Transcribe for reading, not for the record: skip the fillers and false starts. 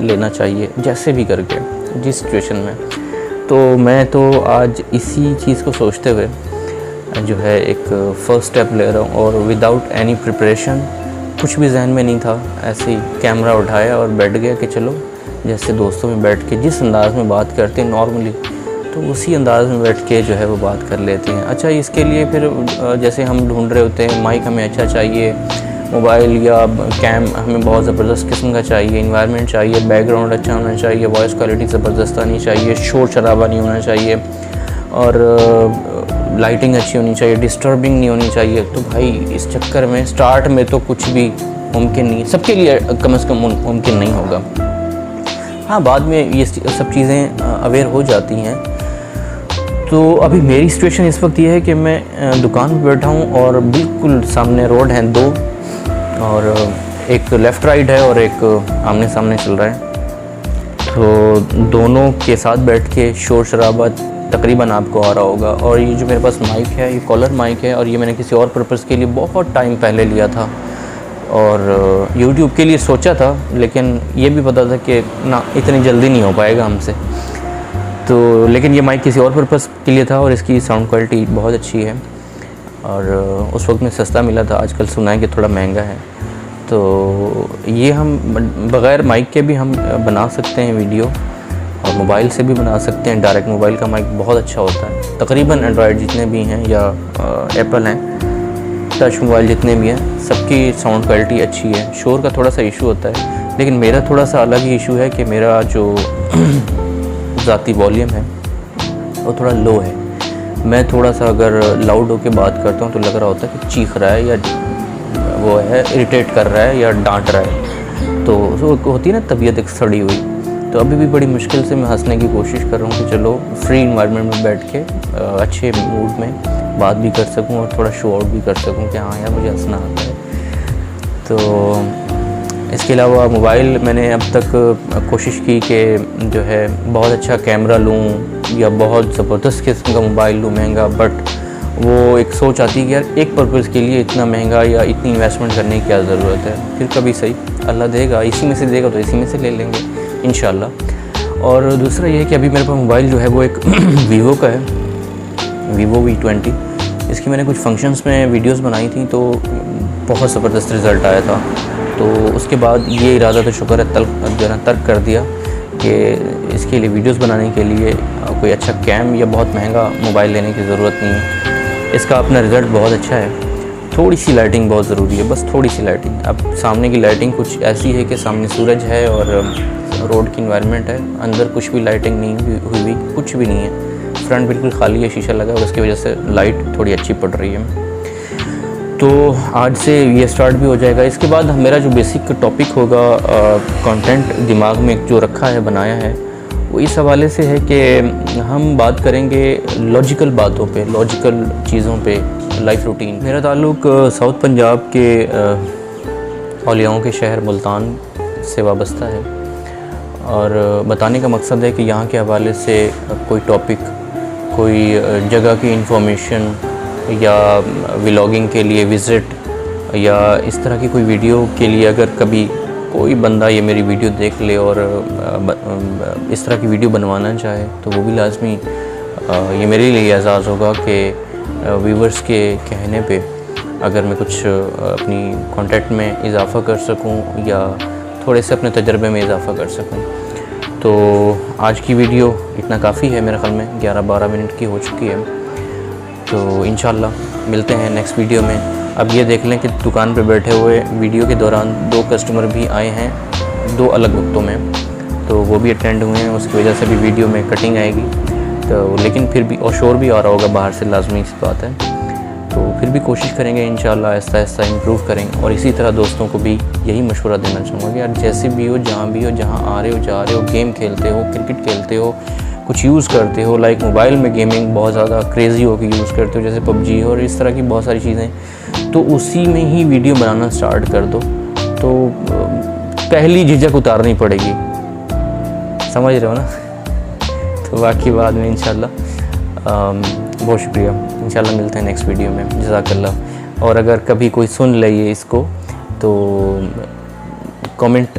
लेना चाहिए, जैसे भी करके जिस सिचुएशन में। तो मैं तो आज इसी चीज़ को सोचते हुए जो है एक फ़र्स्ट स्टेप ले रहा हूँ, और विदाउट एनी प्रिपरेशन, कुछ भी जहन में नहीं था, ऐसे ही कैमरा उठाया और बैठ गया कि चलो जैसे दोस्तों में बैठ के जिस अंदाज़ में बात करते हैं नॉर्मली, तो उसी अंदाज़ में बैठ के जो है वो बात कर लेते हैं। अच्छा, इसके लिए फिर जैसे हम ढूंढ रहे होते हैं, माइक हमें अच्छा चाहिए, मोबाइल या कैम हमें बहुत ज़बरदस्त किस्म का चाहिए, इन्वायरमेंट चाहिए, बैकग्राउंड अच्छा होना चाहिए, वॉइस क्वालिटी ज़बरदस्त आनी चाहिए, शोर शराबा नहीं होना चाहिए, और लाइटिंग अच्छी होनी चाहिए, डिस्टर्बिंग नहीं होनी चाहिए। तो भाई इस चक्कर में स्टार्ट में तो कुछ भी मुमकिन नहीं है, सबके लिए कम से कम मुमकिन नहीं होगा। हाँ, बाद में ये सब चीज़ें अवेयर हो जाती हैं। तो अभी मेरी सिचुएशन इस वक्त ये है कि मैं दुकान पर बैठा हूँ और बिल्कुल सामने रोड हैं दो, और एक लेफ़्ट राइट है और एक आमने सामने चल रहा है। तो दोनों के साथ बैठ के शोर शराबा तकरीबन आपको आ रहा होगा। और ये जो मेरे पास माइक है, ये कॉलर माइक है, और ये मैंने किसी और पर्पज़ के लिए बहुत टाइम पहले लिया था, और यूट्यूब के लिए सोचा था, लेकिन ये भी पता था कि ना इतनी जल्दी नहीं हो पाएगा हमसे। तो लेकिन ये माइक किसी और पर्पज़ के लिए था, और इसकी साउंड क्वालिटी बहुत अच्छी है, और उस वक्त में सस्ता मिला था। आजकल सुना है कि थोड़ा महंगा है। तो ये हम बग़ैर माइक के भी हम बना सकते हैं वीडियो, और मोबाइल से भी बना सकते हैं। डायरेक्ट मोबाइल का माइक बहुत अच्छा होता है। तकरीबन एंड्रॉयड जितने भी हैं या एप्पल हैं, टच मोबाइल जितने भी हैं, सबकी साउंड क्वालिटी अच्छी है। शोर का थोड़ा सा इशू होता है, लेकिन मेरा थोड़ा सा अलग ही इशू है कि मेरा जो ज़ाती वॉल्यूम है वो थोड़ा लो है। मैं थोड़ा सा अगर लाउड होकर बात करता हूँ तो लग रहा होता है कि चीख रहा है, या वो है इरिटेट कर रहा है, या डांट रहा है। तो होती है ना तबीयत एक सड़ी हुई। तो अभी भी बड़ी मुश्किल से मैं हंसने की कोशिश कर रहा हूँ कि चलो फ्री इन्वायरमेंट में बैठ के अच्छे मूड में बात भी कर सकूँ, और थोड़ा शो आउट भी कर सकूँ कि हाँ यार मुझे हंसना आता है। तो इसके अलावा मोबाइल मैंने अब तक कोशिश की कि जो है बहुत अच्छा कैमरा लूँ, या बहुत ज़बरदस्त किस्म का मोबाइल लूँ महंगा, बट वो एक सोच आती है कि यार एक पर्पज़ के लिए इतना महंगा या इतनी इन्वेस्टमेंट करने की क्या ज़रूरत है। फिर कभी सही अल्लाह देगा, इसी में से देगा तो इसी में से ले लेंगे इंशाल्लाह। और दूसरा ये है कि अभी मेरे पास मोबाइल जो है वो एक वीवो का है, वीवो V20। इसकी मैंने कुछ फंक्शंस में वीडियोस बनाई थी, तो बहुत ज़बरदस्त रिज़ल्ट आया था। तो उसके बाद ये इरादा तो शुक्र है तर्क कर दिया कि इसके लिए वीडियोस बनाने के लिए कोई अच्छा कैम या बहुत महंगा मोबाइल लेने की ज़रूरत नहीं है। इसका अपना रिज़ल्ट बहुत अच्छा है। थोड़ी सी लाइटिंग बहुत ज़रूरी है, बस थोड़ी सी लाइटिंग। अब सामने की लाइटिंग कुछ ऐसी है कि सामने सूरज है और रोड की इन्वायरमेंट है, अंदर कुछ भी लाइटिंग नहीं हुई, कुछ भी नहीं है। फ्रंट बिल्कुल खाली है, शीशा लगा है, उसकी वजह से लाइट थोड़ी अच्छी पड़ रही है। तो आज से ये स्टार्ट भी हो जाएगा। इसके बाद मेरा जो बेसिक टॉपिक होगा, कंटेंट दिमाग में जो रखा है, बनाया है, वो इस हवाले से है कि हम बात करेंगे लॉजिकल बातों पे, लॉजिकल चीज़ों पे, लाइफ रूटीन। मेरा ताल्लुक़ साउथ पंजाब के औलियाओं के शहर मुल्तान से वाबस्ता है, और बताने का मकसद है कि यहाँ के हवाले से कोई टॉपिक, कोई जगह की इंफॉर्मेशन, या व्लॉगिंग के लिए विज़िट, या इस तरह की कोई वीडियो के लिए अगर कभी कोई बंदा ये मेरी वीडियो देख ले और इस तरह की वीडियो बनवाना चाहे, तो वो भी लाजमी ये मेरे लिए एजाज़ होगा कि व्यूवर्स के कहने पे अगर मैं कुछ अपनी कंटेंट में इजाफ़ा कर सकूं, या थोड़े से अपने तजर्बे में इजाफ़ा कर सकूं। तो आज की वीडियो इतना काफ़ी है, मेरे ख्याल में 11-12 मिनट की हो चुकी है। तो इंशाल्लाह मिलते हैं नेक्स्ट वीडियो में। अब ये देख लें कि दुकान पे बैठे हुए वीडियो के दौरान 2 कस्टमर भी आए हैं 2 अलग वक्तों में, तो वो भी अटेंड हुए हैं, उसकी वजह से भी वीडियो में कटिंग आएगी। तो लेकिन फिर भी, और शोर भी आ रहा होगा बाहर से, लाजमी सी बात है। तो फिर भी कोशिश करेंगे इंशाल्लाह आहिस्ता आहिस्ता इम्प्रूव करेंगे। और इसी तरह दोस्तों को भी यही मशवरा देना चाहूँगा कि यार जैसे भी हो, जहाँ भी हो, जहाँ आ रहे हो, जा रहे हो, गेम खेलते हो, क्रिकेट खेलते हो, कुछ यूज़ करते हो, लाइक मोबाइल में गेमिंग बहुत ज़्यादा क्रेज़ी हो के यूज़ करते हो, जैसे PUBG और इस तरह की बहुत सारी चीज़ें, तो उसी में ही वीडियो बनाना स्टार्ट कर दो, तो पहली झिझक उतारनी पड़ेगी, समझ रहे हो ना। तो बाकी बाद में इंशाल्लाह बहुत शुक्रिया, इंशाल्लाह मिलते हैं नेक्स्ट वीडियो में। जज़ाकल्लाह। और अगर कभी कोई सुन ले ये इसको, तो कमेंट